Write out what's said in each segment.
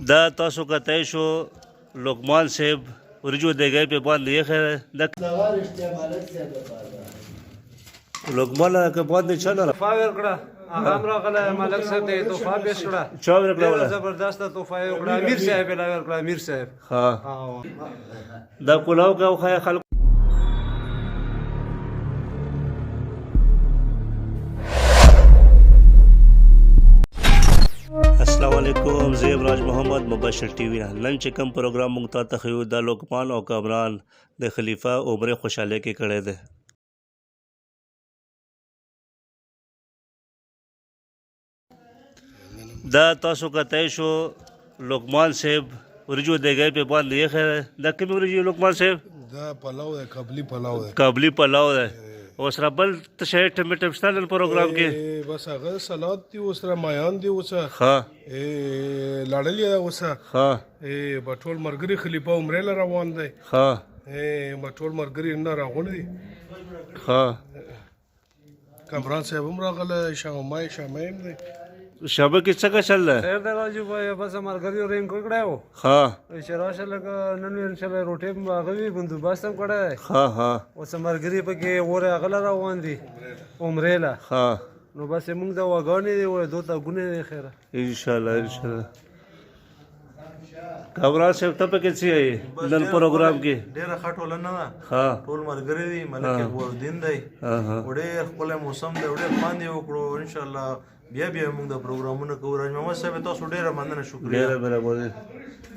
دا تاسو کتای شو لقمان صاحب ورجو دیګی په باندې یې خیر لقمان که باندې چل توفا ورکړه هغه هم راغلی ملک صاحب ته یې توفا پیش کړه چا ورکړه ډېره زبردسته توفا یې وکړه امیر صاحب یې لا ورکړه امیر صاحب ها دا کلاو که وښایه خلکو السلام علیکم زه راج محمد مبشر ټي وي نن چې کوم پروګرام موږ ته تخیو د لقمان او کامران د خلیفہ عمر خوشاله کې کړی دی دا تاسو کتای شو لقمان صاحب ورجو دیګی په باندې یې خیر دا کوم ورجو لقمان صاحب دا پلاو دی قبلی پلاو دی قابلی پلاو دی اوس را بل ته شی ټمیټم شته نن پروګرام کې بس هغه سلاد دی اوس را مایان دی اوس ها لاړلی ده اوس ها به ټول ملګري خلیفه عمرې له روان دی ها به ټول ملګري نه راغونډ دي ها کامران صاحب هم راغلی شامه هم دی شابه کې څه چل دی خیر دی راجو بھائی بس ملګري رینګ کړی و ها چې راشه لکه نن انشاءالله روټۍ هم هغه وي بندوبست هم کړی دی ها ها اوس ملګري پکې اورې هغه له روان دي عمرې له ها نو بس موږ د وګاڼې دی وایي دو ته ګونې دی خیره انشاءالله انشاءالله کامران صاحب ته پکې څه یې نن پروګرام کې ډېره ښه ټولنه ده ها ټول ملګري دي ملک اکبرالدین دی ډېر ښکلی موسم دی ډېر خوند یې وکړو انشاءالله بیا موږ د پروګرامونه کوو راج محمد صاحب تاسو ډېره مننه شکریه ډېره مهرباني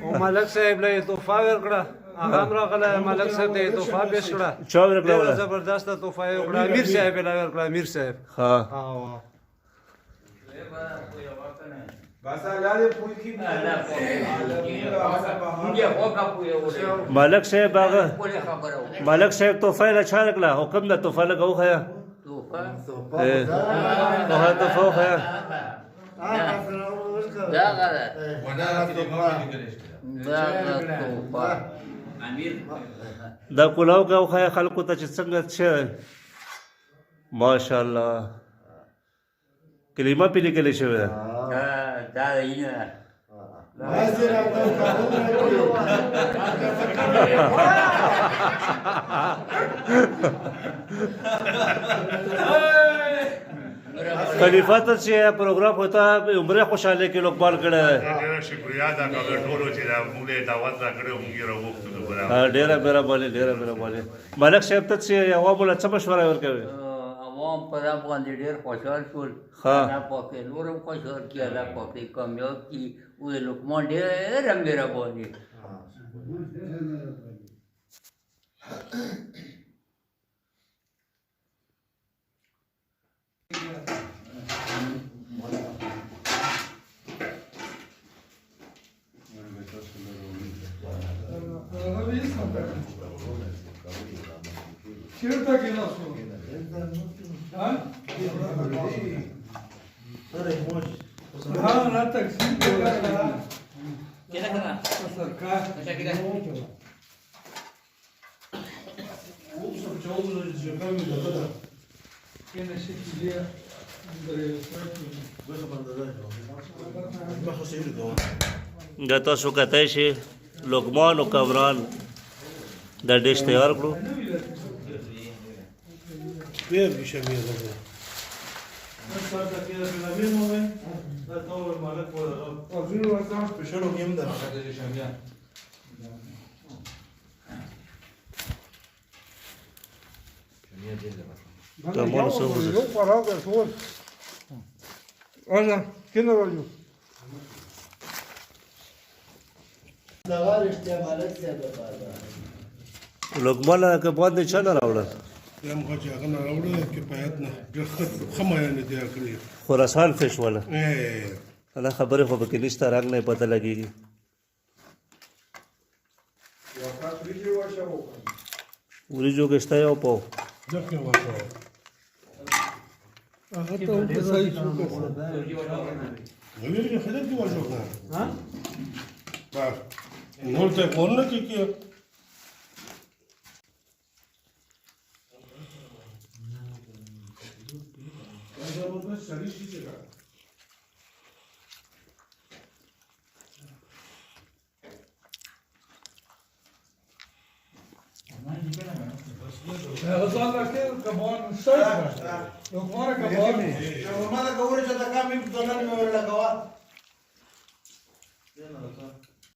او ملک صاحب له یې توفا ورکړه هغه هم راغلی ملک صاحب ته یې توفا پیش کړه چا ورکړه ډېره زبردسته توفا یې وکړه امیر صاحب یې لا ورکړه امیر صاحب ها ملک صاحب هغه ملک صاحب توفه له چا ورکړه حکم د توفه لږه وښیه توفه وښیه دا کلاو که وښیه خلکو ته چې څنګه څه ماشاءالله کلمه پې لیکلې شوې ده خلیفہ ته چې پروګرام ہوتا عمره خوشاله کې لقمان کړه ډېره شکریا دا ټولو چې دا موږ دعوت راکړو موږ یې راوغوښتلو ډېره مهرباني ملک صاحب ته چې عوامو له څه مشوره ورکوي عوام پر باندې ډېر خوشحال شول الله پاک یې نور هم خوشحال کړي الله پاک یې کامیاب کړي وایي لقمان ډېره مهرباني چیرته کېناستو ها نه تقسیم دا تاسو کتای شي لقمان او کامران دا ډیش تیار کړو ډېر شمیه ده کامران سو لقمان که باندې چا نه راوړل یم خو چې هغه نه راوړی کفایت نه ډېر ښه مایان یې تیار کړي خراسان فش والا دا خبرې خو پکې نشته رنګ نه پته لګېږي وریجو کې شته یو پاو ځکه واچوه هغه ته هم په ځای شو غویل کې خدای دی واچوه نور ته کول نه کېږي زبردست سړی شي چې کا غزال لكن كمان سيد لو كمان كمان ماذا كوري جدا كامل بدنا نقول لك